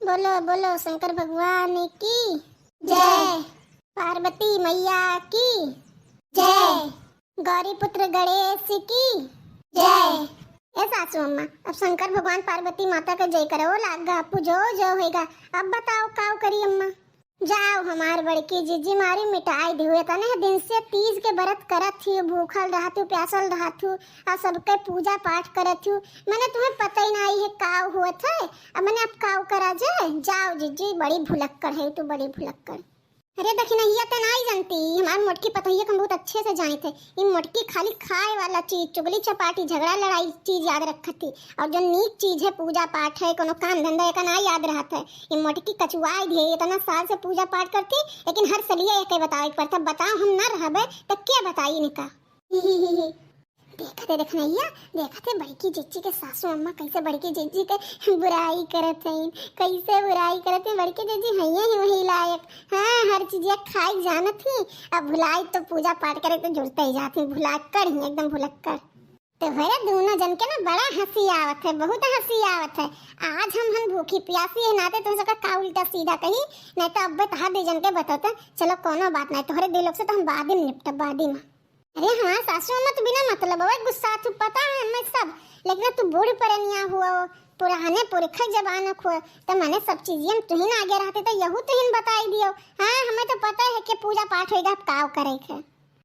बोलो बोलो शंकर भगवान की जय। पार्वती मैया की जय। गौरी पुत्र गणेश की जय। ए सासू अम्मा, अब शंकर भगवान पार्वती माता का जय करो लागा पूजो जो होएगा। अब बताओ काव करी अम्मा। जाओ हमार बड़की जीजी मारी मिटाई दी हुए तने दिन से तीज के व्रत करत थी, भूखल रहत हूँ, प्यासल रहत हूँ और सबके पूजा पाठ करत हूँ। मैंने तुम्हें पता ही नहीं है काव हुआ था। अब मैंने अब काव करा जाए। जाओ जीजी, बड़ी भुलक्कड़ है तू, बड़ी भुलक्कड़। अरे दखिनैया तो नहीं जानती, हमारी मोटकी पतैया हम बहुत अच्छे से जाने थे। ये मोटकी खाली खाए वाला चीज, चुगली चपाटी झगड़ा लड़ाई चीज याद रखती थी, और जो नीक चीज है पूजा पाठ है, कोनो काम धंधा का ना याद रहता है। ये मोटकी कचुआई दी है, इतना साल से पूजा पाठ करती, लेकिन हर सलिया एक बताओ एक पड़ता। बताओ हम ना रहबे तो क्या बताइए इनका। देखते देखनैया, देखते बड़की जीजी के सासू अम्मा कैसे बड़की जीजी के बुराई करत हैं, कैसे बुराई करत हैं। बड़की जीजी है ही वही लायक। हाँ, हर चीज खाई जानत ही, अब भुलाई तो पूजा पाठ करे तो जुड़ते ही जाती। भुलक्कड़ ही एकदम भुलक्कड़। तो भैया दोनों जन के ना बड़ा हंसी आवत है, बहुत हंसी आवत है। आज हम भूखी प्यासी है नाते तो सबका का उल्टा सीधा कही, नहीं तो अब बता दे जन के बताते। चलो कोनो बात नहीं, तोहरे दिलों से तो हम बाद में निपट बाद में। अरे हाँ सासू अम्मा, तू बिना मतलब है गुस्सा तू पता है हमें सब, लेकिन तू बूढ़ परनिया हुआ पुराने पुरखा जबान हुआ तो मैंने सब चीजें तुहिन आगे रहते तो यहू तुहिन बताई दियो। हाँ हमें तो पता है कि पूजा पाठ होएगा, अब काव करे के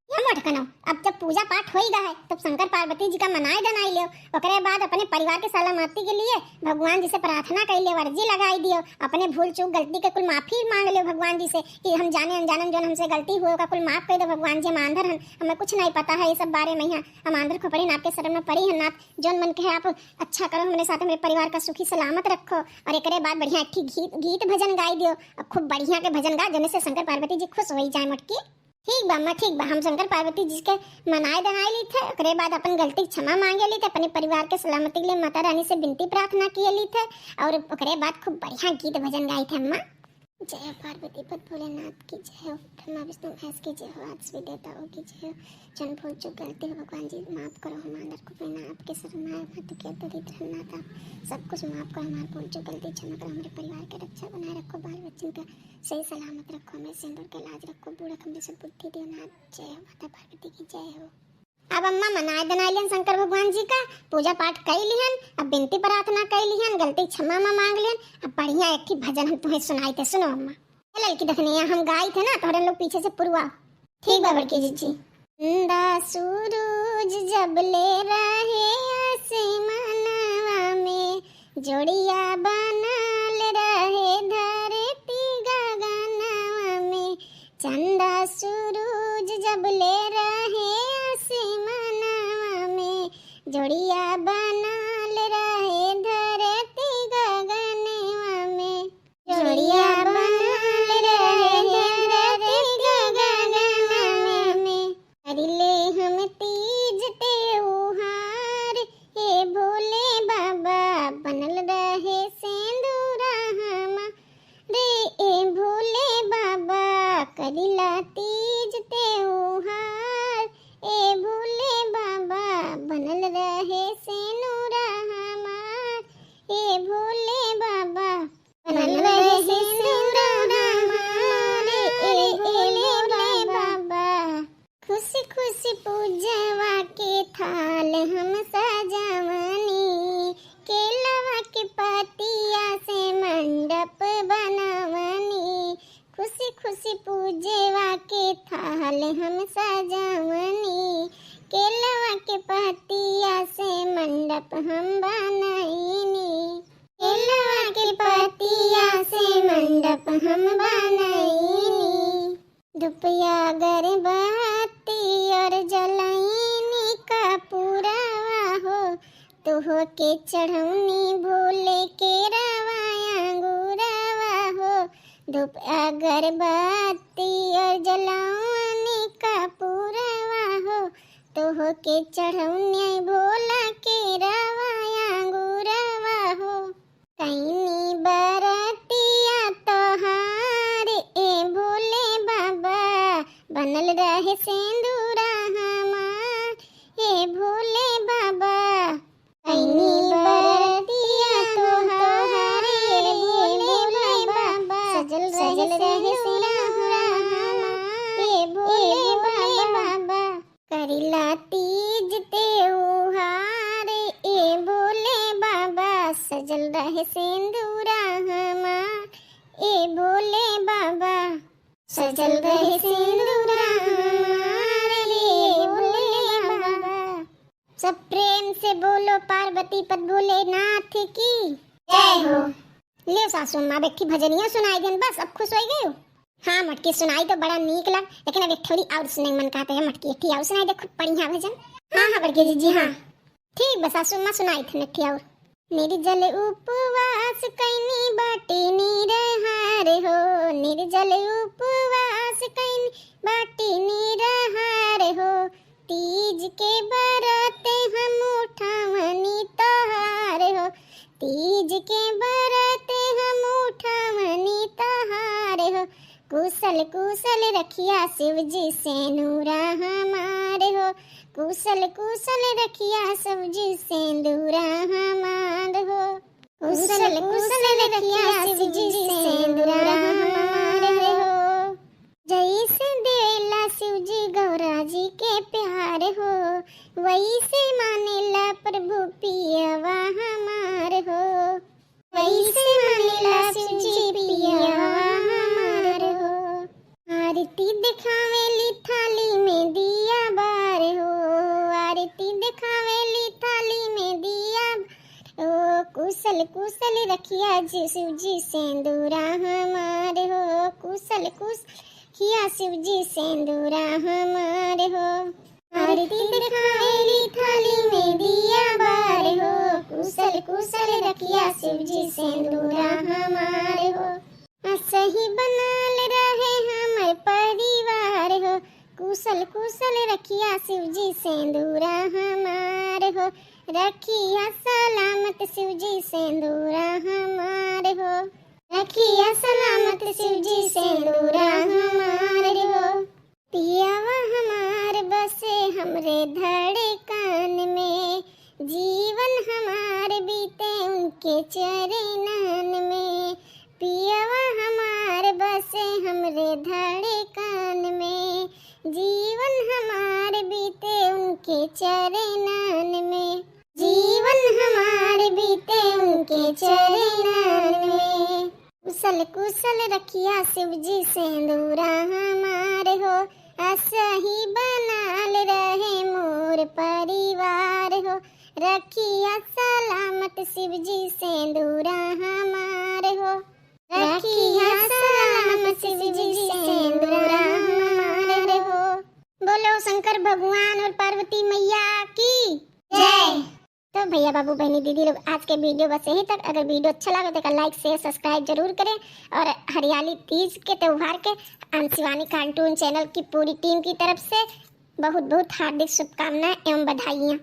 ये मत कनो। अब जब पूजा पाठ होएगा है तब शंकर पार्वती जी का मनाए दनाई लियो, ओकरे बाद अपने परिवार के सलामती के लिए भगवान जी से प्रार्थना कर लियो, अर्जी लगाई दियो, अपने भूल चूक गलती के कुल माफी मांग लियो भगवान जी से कि हम जाने अनजाने जो हमसे गलती हुई होगा कुल माफ कर दो भगवान जी। हम आंधर हन, हमें कुछ नहीं पता है ये सब बारे में। हम आंधर खोपड़ी नाप के शरण में पड़ी है नाथ, जोन मन के आप अच्छा करो, हमारे साथ मेरे परिवार का सुखी सलामत रखो। और एक बाद बढ़िया गीत भजन गाई दियो, खूब बढ़िया के भजन गा जने से शंकर पार्वती जी खुश हो जाए। मटकी ठीक बा अम्मा, ठीक बा। हम शंकर पार्वती जी के मनाए दनाए ली थे, ओकरे बाद अपन गलती क्षमा मांगे ली थे, अपने परिवार के सलामती के लिए माता रानी से विनती प्रार्थना किए ली थे, और ओकरे बाद खूब बढ़िया गीत भजन गाए थे अम्मा। जय पार्वती पद भोलेनाथ की जय हो, ब्रह्मा विष्णु महेश की जय हो, आदि देवताओं की जय हो। जन भूल चूक गलती हो भगवान जी माफ करो, हम अंदर को बिना आपके शरण में मत के दरिद्र नाथ आप सब कुछ माफ करो, हमारे भूल चूक गलती क्षमा करो, हमारे परिवार के रक्षा बनाए रखो, बाल बच्चों का सही सलामत रखो, हमें सिंदूर के लाज रखो, बूढ़ा कमरे से बुद्धि दो नाथ। जय हो माता पार्वती की जय हो। अब अम्मा मनाए दनाए लिहन शंकर भगवान जी का पूजा पाठ कर लिहन, अब विनती प्रार्थना कर लिहन, गलती क्षमा मांग लिहन। अब बढ़िया एक भजन हम तुम्हें सुनाई थे, सुनो अम्मा। लड़की दखनिया हम गाई थे ना, तो लोग पीछे से पुरवा। ठीक बा बड़की जीजी। दा सूरज जब ले रहे आसमानवा में, जोड़िया बनल रहे धरती गगनवा में, चंदा सूरज जब ले रहे आसमानवा में, जोड़िया बनल रहे धरती गगनवा में, जोड़िया तीज त्योहार ए भोले बाबा बनल रहे सेनुरा हमार, ए भोले बाबा बनल रहे सेनुरा हमार, ए भोले बाबा। खुशी खुशी पूजवा के थाल हम सजावनी, केलवा के पतिया से मंडप बनावनी, खुशी खुशी पूजेवा के थाल हम सजावनी, केलवा के पतिया से मंडप हम बनाईनी, केलवा के पतिया से मंडप हम बनाईनी, दुपया गरबत्ती और जलाईनी कपूरवा हो, तुहो के चढ़ौनी भोले के रवाया गुरवा हो, धूप अगरबत्ती और जलावनी कपूरवा हो, तुहो के चढ़ौनी भोला के रवाया गुरवा हो, कैनी बरतिया तोहार ए भोले बाबा बनल रहे सिंदूरा हमार, ए भोले बाबा कैनी बरतिया तोहार ए भोले रहे सिंदूरा ए भोले बाबा करिला तीज त्योहार ए भोले बाबा सजल रहे सिंदूरा हमार ए भोले बाबा सजल रहे सिंदूरा हमार ए भोले बाबा। सब प्रेम से बोलो पार्वती पद भोलेनाथ की जय हो। ले सासू माँ बैठी भजनिया सुनाई देन बस अब खुश हो गए हो। हाँ मटकी सुनाई तो बड़ा नीक लग लेकिन अब एक थोड़ी और सुनने मन कहता है मटकी एक और सुनाई दे खूब बढ़िया भजन। हाँ हाँ बड़के जी हाँ ठीक बस सासू माँ सुनाई थे नठी और निर्जल उपवास कैनी बाटी निरहार हो निर्जल उपवास कैनी बाटी निरहार हो तीज के बरते हम उठावनी तोहार हो तीज के बरते हम उठावनी तोहार हो कुशल कुशल रखिया शिव जी से नूरा हमारे हो कुशल कुशल रखिया शिव जी से दूरा हमार हो कुशल कुशल रखिया शिव जी से दूरा हमार हो जैसे देला शिव जी गौरा जी के प्यार हो वैसे मानेला प्रभु पियवा हमार हो वैसे मानेला शिव जी पियवा हमार हो आरती दिखावेली थाली में दिया बार हो आरती दिखावेली थाली में दिया ओ कुशल कुशल रखिया जी शिव जी सिंदूरा हमारे हो कुशल कुशल किया शिव जी सिंदूरा हमारे हो आरती दिखावेली थाली में दिया बार हो कुशल कुशल रखिया शिव जी सिंदूरा हमारे हो सही बनाल रहे हमर परिवार हो कुशल कुशल रखिया शिव जी सिंदूरा हमार हो रखिया सलामत शिव जी सिंदूरा हमार हो रखिया सलामत शिव जी सिंदूरा हमार हो पियावा हमार बसे हमरे धड़कन में जीवन हमार बीते उनके चरणन में पियावा हमार बसे हमरे धड़कन में जीवन हमार बीते उनके चरणन में जीवन हमार बीते उनके चरणन में कुशल कुशल रखिया शिव जी सिंदूरा हमार हो असही बनाल रहे मोर परिवार हो रखिया सलामत शिव जी सिंदूरा हमार हो रखिया सलामत शिव जी सिंदूरा हमार हो। बोलो शंकर भगवान और पार्वती मैया की जय। तो भैया बाबू बहनी दीदी लोग आज के वीडियो बस यहीं तक। अगर वीडियो अच्छा लगा तो लाइक शेयर सब्सक्राइब जरूर करें और हरियाली तीज के त्योहार के अंशिवानी कार्टून चैनल की पूरी टीम की तरफ से बहुत बहुत हार्दिक शुभकामनाएं एवं बधाइयाँ।